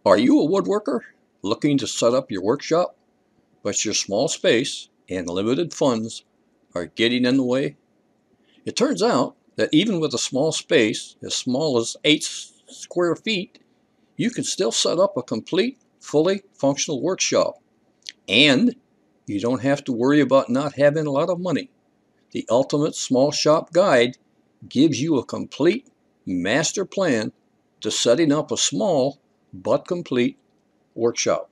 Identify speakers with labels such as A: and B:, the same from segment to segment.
A: Are you a woodworker looking to set up your workshop, but your small space and limited funds are getting in the way? It turns out that even with a small space, as small as 8 square feet, you can still set up a complete, fully functional workshop. And you don't have to worry about not having a lot of money. The Ultimate Small Shop Guide gives you a complete master plan to setting up a small but complete workshop.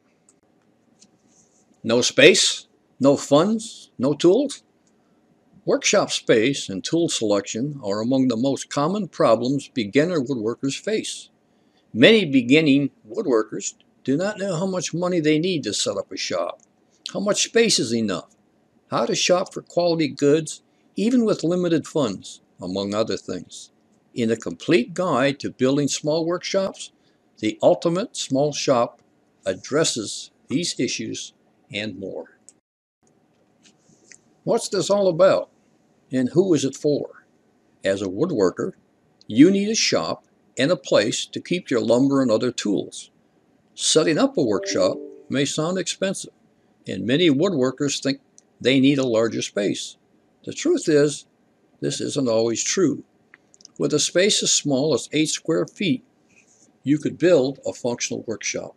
A: No space, no funds, no tools? Workshop space and tool selection are among the most common problems beginner woodworkers face. Many beginning woodworkers do not know how much money they need to set up a shop, how much space is enough, how to shop for quality goods, even with limited funds, among other things. In a complete guide to building small workshops, the Ultimate Small Shop addresses these issues and more. What's this all about, and who is it for? As a woodworker, you need a shop and a place to keep your lumber and other tools. Setting up a workshop may sound expensive, and many woodworkers think they need a larger space. The truth is, this isn't always true. With a space as small as 8 square feet, you could build a functional workshop.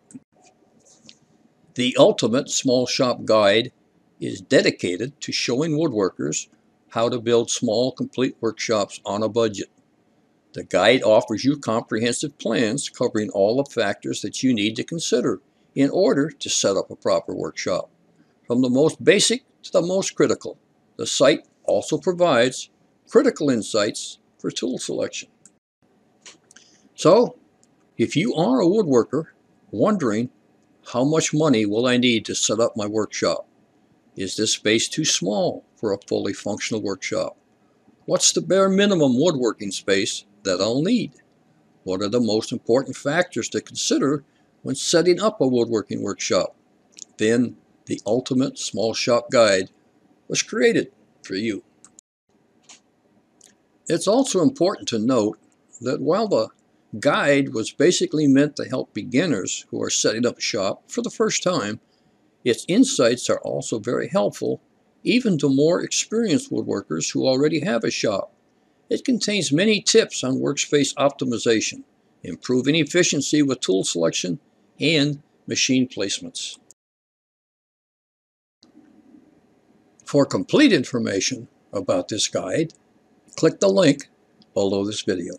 A: The Ultimate Small Shop Guide is dedicated to showing woodworkers how to build small, complete workshops on a budget. The guide offers you comprehensive plans covering all the factors that you need to consider in order to set up a proper workshop. From the most basic to the most critical, the site also provides critical insights for tool selection. So, if you are a woodworker wondering, how much money will I need to set up my workshop? Is this space too small for a fully functional workshop? What's the bare minimum woodworking space that I'll need? What are the most important factors to consider when setting up a woodworking workshop? Then the Ultimate Small Shop Guide was created for you. It's also important to note that while the guide was basically meant to help beginners who are setting up shop for the first time, its insights are also very helpful even to more experienced woodworkers who already have a shop. It contains many tips on workspace optimization, improving efficiency with tool selection, and machine placements. For complete information about this guide, click the link below this video.